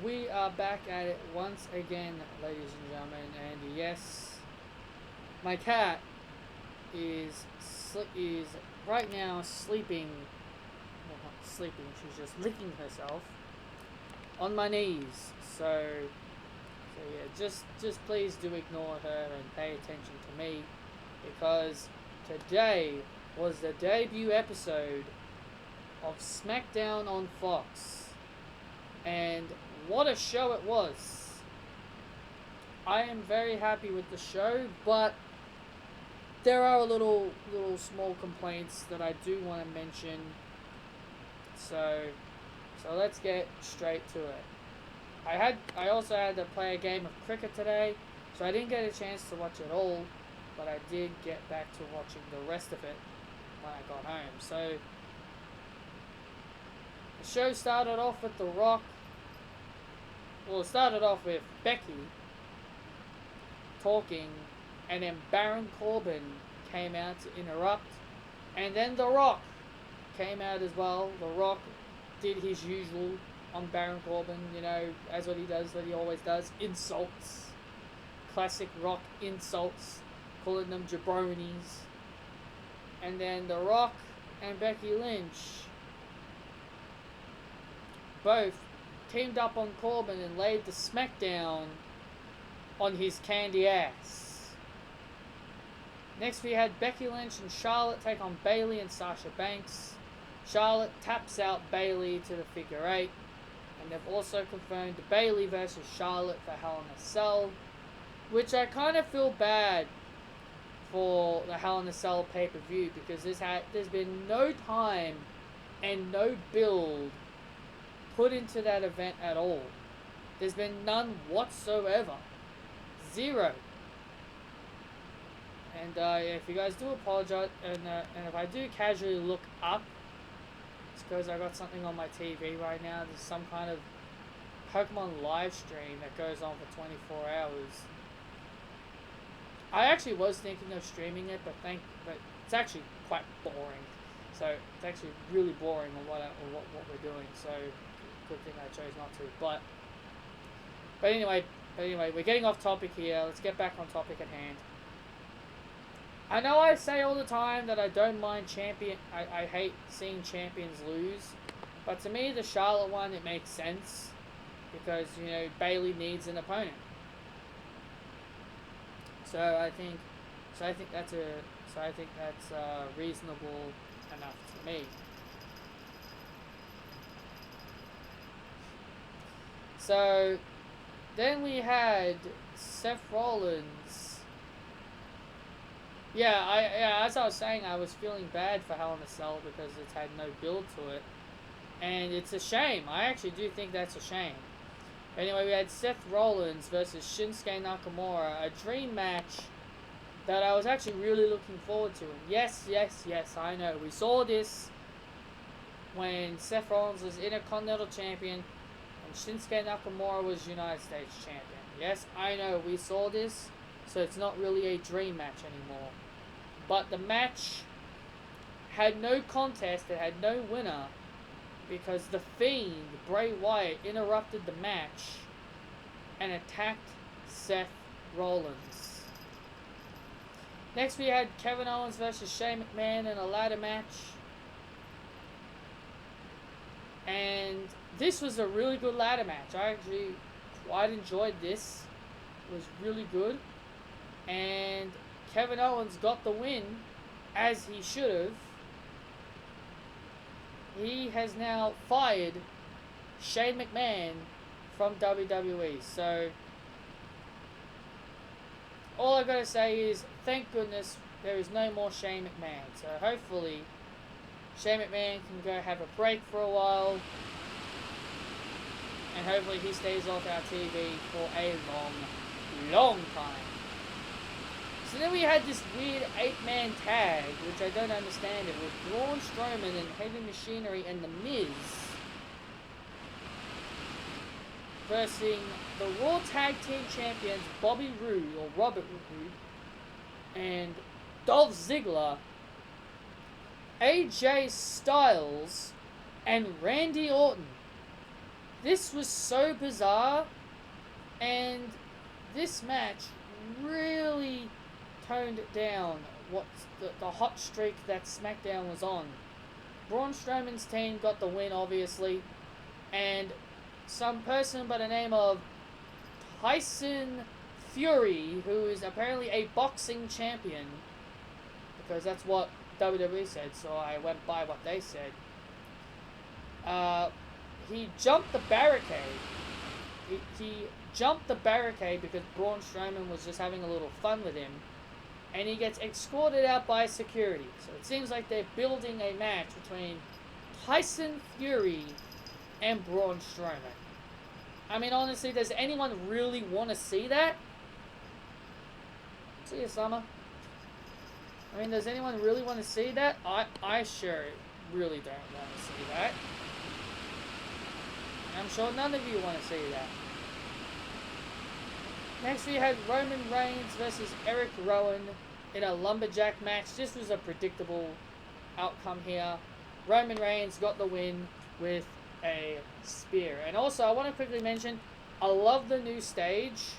we are back at it once again, ladies and gentlemen, and yes, my cat is right now sleeping. Well, not sleeping. She's just licking herself on my knees. So yeah, just please do ignore her and pay attention to me, because today was the debut episode of Smackdown on Fox, and what a show it was. I am very happy with the show, but there are little small complaints that I do want to mention. So let's get straight to it. I also had to play a game of cricket today, so I didn't get a chance to watch it all, but I did get back to watching the rest of it when I got home. So the show started off with The Rock. Well, it started off with Becky talking, and then Baron Corbin came out to interrupt, and then The Rock came out as well. The Rock did his usual on Baron Corbin, as what he always does, insults, classic Rock insults, calling them jabronis, and then The Rock and Becky Lynch both teamed up on Corbin and laid the smackdown on his candy ass. Next we had Becky Lynch and Charlotte take on Bayley and Sasha Banks. Charlotte taps out Bayley to the figure 8, and they've also confirmed Bayley versus Charlotte for Hell in a Cell, which I kind of feel bad for the Hell in a Cell pay-per-view, because there's been no time and no build put into that event at all. There's been none whatsoever. Zero. And if you guys do apologize, and if I do casually look up, it's because I got something on my TV right now. There's some kind of Pokemon live stream that goes on for 24 hours. I actually was thinking of streaming it, but it's actually quite boring. So it's actually really boring on what we're doing. So good thing I chose not to. But anyway, we're getting off topic here. Let's get back on topic at hand. I know I say all the time that I don't mind I hate seeing champions lose, but to me the Charlotte one, it makes sense, because Bayley needs an opponent. So I think that's reasonable enough to me. So then we had Seth Rollins. As I was saying, I was feeling bad for Hell in a Cell because it's had no build to it, and it's a shame. I actually do think that's a shame. Anyway, we had Seth Rollins versus Shinsuke Nakamura, a dream match that I was actually really looking forward to. And yes, I know. We saw this when Seth Rollins was Intercontinental Champion and Shinsuke Nakamura was United States Champion. Yes, I know. We saw this, so it's not really a dream match anymore. But the match had no contest. It had no winner, because the Fiend, Bray Wyatt, interrupted the match and attacked Seth Rollins. Next we had Kevin Owens versus Shane McMahon in a ladder match. And this was a really good ladder match. I actually quite enjoyed this. It was really good. And Kevin Owens got the win, as he should have. He has now fired Shane McMahon from WWE. So all I gotta say is, thank goodness there is no more Shane McMahon. So hopefully Shane McMahon can go have a break for a while, and hopefully he stays off our TV for a long time. So then we had this weird 8-man tag, which I don't understand. It was Braun Strowman and Heavy Machinery and The Miz versus the Raw Tag Team Champions Bobby Roode, or Robert Roode, and Dolph Ziggler, AJ Styles, and Randy Orton. This was so bizarre, and this match really toned down what's the hot streak that SmackDown was on. Braun Strowman's team got the win, obviously, and some person by the name of Tyson Fury, who is apparently a boxing champion, because that's what WWE said, so I went by what they said. He jumped the barricade. He jumped the barricade because Braun Strowman was just having a little fun with him, and he gets escorted out by security. So it seems like they're building a match between Tyson Fury and Braun Strowman. I mean, honestly, does anyone really want to see that? See you, Summer. I mean, does anyone really want to see that? I sure really don't want to see that. I'm sure none of you want to see that. Next we had Roman Reigns versus Eric Rowan in a lumberjack match. This was a predictable outcome here. Roman Reigns got the win with a spear. And also, I want to quickly mention, I love the new stage.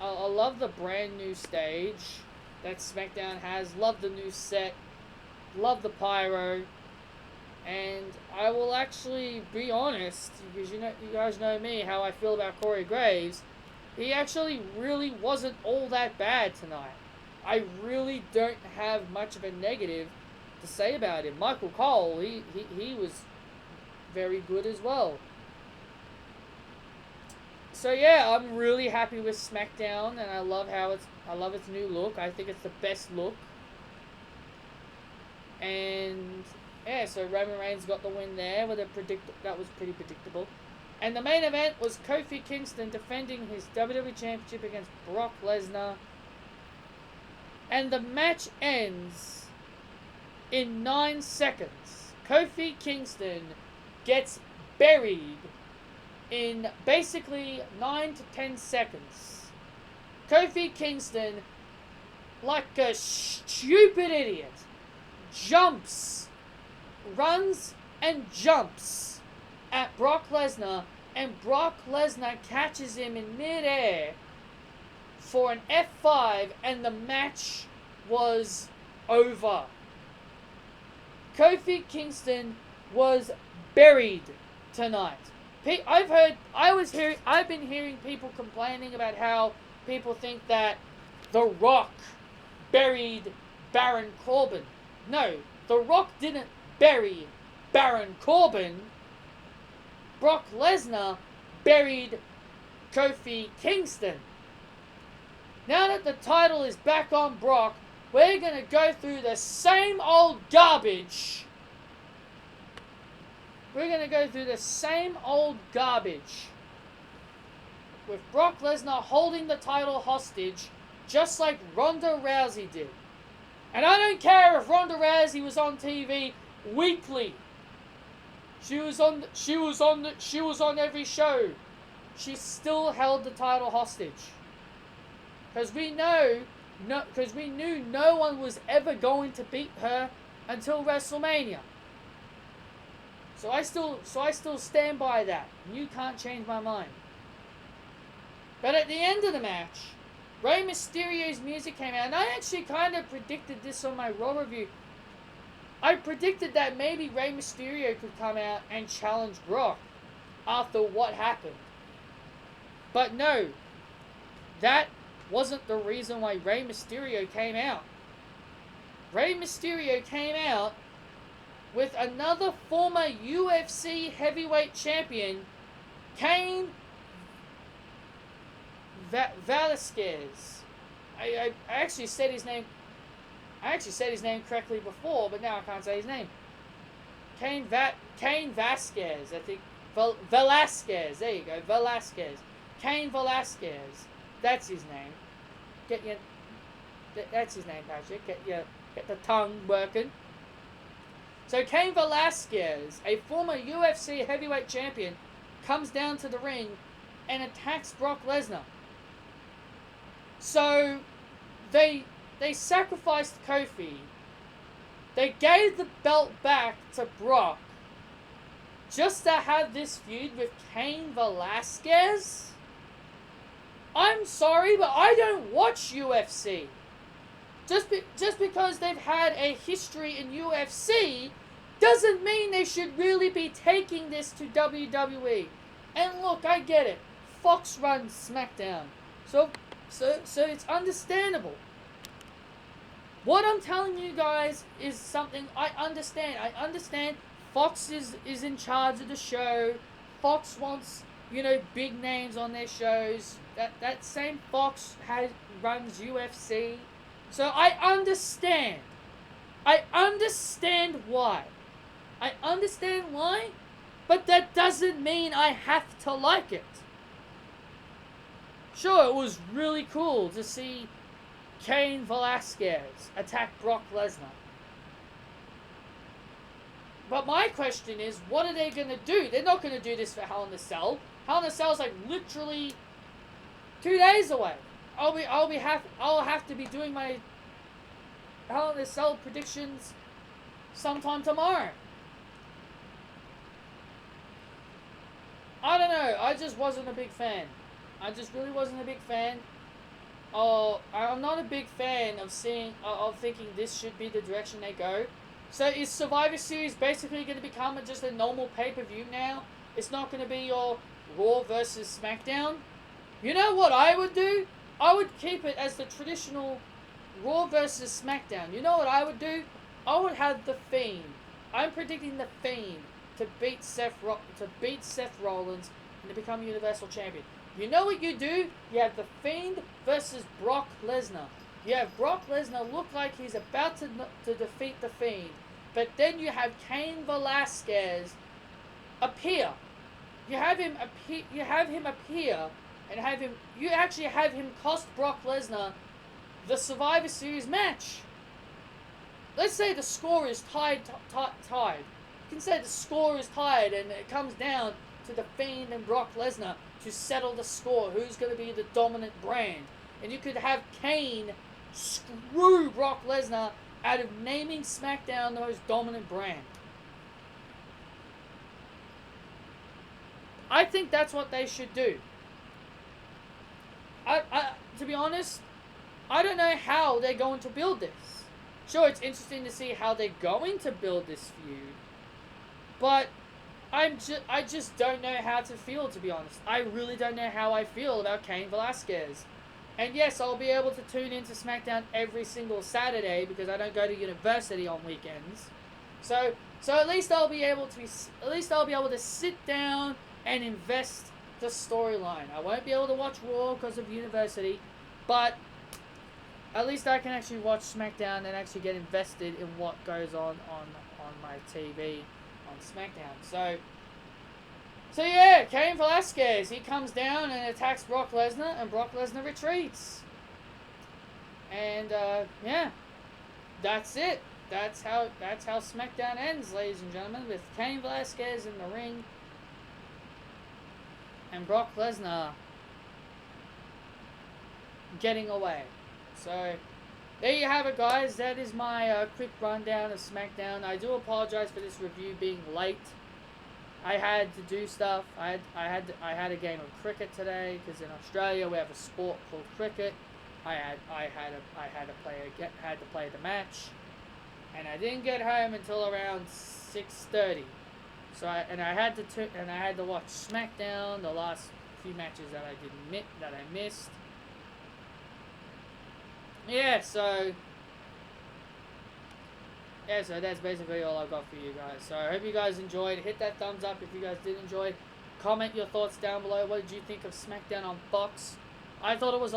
I love the brand new stage that SmackDown has. Love the new set. Love the pyro. And I will actually be honest, because you guys know me, how I feel about Corey Graves. He actually really wasn't all that bad tonight. I really don't have much of a negative to say about him. Michael Cole, he was very good as well. So yeah, I'm really happy with SmackDown, and I love its new look. I think it's the best look. And yeah, so Roman Reigns got the win there with that was pretty predictable. And the main event was Kofi Kingston defending his WWE Championship against Brock Lesnar. And the match ends in 9 seconds. Kofi Kingston gets buried in basically 9 to 10 seconds. Kofi Kingston, like a stupid idiot, runs and jumps at Brock Lesnar, and Brock Lesnar catches him in midair for an F5, and the match was over. Kofi Kingston was buried tonight. I've been hearing people complaining about how people think that The Rock buried Baron Corbin. No, The Rock didn't bury Baron Corbin. Brock Lesnar buried Kofi Kingston. Now that the title is back on Brock, we're going to go through the same old garbage. We're going to go through the same old garbage with Brock Lesnar holding the title hostage, just like Ronda Rousey did. And I don't care if Ronda Rousey was on TV weekly. She was on every show. She still held the title hostage. Because we knew no one was ever going to beat her until WrestleMania. So I still stand by that. You can't change my mind. But at the end of the match, Rey Mysterio's music came out, and I actually kind of predicted this on my Raw review. I predicted that maybe Rey Mysterio could come out and challenge Brock after what happened. But no, that wasn't the reason why Rey Mysterio came out. Rey Mysterio came out with another former UFC heavyweight champion, Cain Velasquez. I actually said his name. I actually said his name correctly before, but now I can't say his name. Cain Velasquez, I think. Velasquez. There you go, Velasquez. Cain Velasquez. That's his name. That's his name, Patrick. Get the tongue working. So Cain Velasquez, a former UFC heavyweight champion, comes down to the ring and attacks Brock Lesnar. So they sacrificed Kofi. They gave the belt back to Brock. just to have this feud with Cain Velasquez? I'm sorry, but I don't watch UFC. Just because they've had a history in UFC doesn't mean they should really be taking this to WWE. And look, I get it. Fox runs SmackDown. So it's understandable. What I'm telling you guys is something I understand. I understand Fox is in charge of the show. Fox wants, big names on their shows. That same Fox runs UFC. So I understand. I understand why. But that doesn't mean I have to like it. Sure, it was really cool to see Cain Velasquez attack Brock Lesnar. But my question is, what are they going to do? They're not going to do this for Hell in a Cell. Hell in a Cell is like literally 2 days away. I'll have to be doing my Hell in a Cell predictions sometime tomorrow. I don't know. I just wasn't a big fan. I just really wasn't a big fan. Oh, I'm not a big fan of thinking this should be the direction they go. So is Survivor Series basically going to become just a normal pay-per-view now? It's not going to be your Raw versus SmackDown? You know what I would do? I would keep it as the traditional Raw versus SmackDown. You know what I would do? I would have The Fiend. I'm predicting The Fiend to beat Seth Rollins and to become Universal Champion. You know what you do? You have The Fiend versus Brock Lesnar. You have Brock Lesnar look like he's about to defeat The Fiend. But then you have Cain Velasquez appear. You have him appear and you actually have him cost Brock Lesnar the Survivor Series match. Let's say the score is tied. You can say the score is tied and it comes down to The Fiend and Brock Lesnar to settle the score. Who's going to be the dominant brand? And you could have Kane screw Brock Lesnar out of naming SmackDown the most dominant brand. I think that's what they should do. To be honest, I don't know how they're going to build this. Sure, it's interesting to see how they're going to build this feud, but I just don't know how to feel, to be honest. I really don't know how I feel about Cain Velasquez. And yes, I'll be able to tune into SmackDown every single Saturday because I don't go to university on weekends. So at least I'll be able to sit down and invest the storyline. I won't be able to watch Raw because of university, but at least I can actually watch SmackDown and actually get invested in what goes on my TV on SmackDown. So yeah, Cain Velasquez, he comes down and attacks Brock Lesnar, and Brock Lesnar retreats. And yeah, that's it. That's how SmackDown ends, ladies and gentlemen, with Cain Velasquez in the ring and Brock Lesnar getting away. So there you have it, guys. That is my quick rundown of SmackDown. I do apologize for this review being late. I had to do stuff. I had a game of cricket today because in Australia we have a sport called cricket. I had to play the match, and I didn't get home until around 6:30. So I had to watch SmackDown, the last few matches that I missed. So that's basically all I've got for you guys. So I hope you guys enjoyed. Hit that thumbs up if you guys did enjoy. Comment your thoughts down below. What did you think of SmackDown on Fox? I thought it was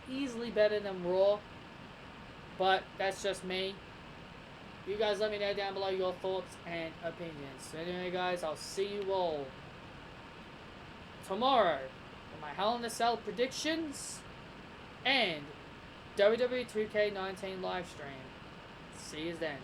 easily better than Raw, but that's just me. You guys let me know down below your thoughts and opinions. So anyway, guys, I'll see you all tomorrow for my Hell in a Cell predictions and WWE 2K19 live stream. See you then.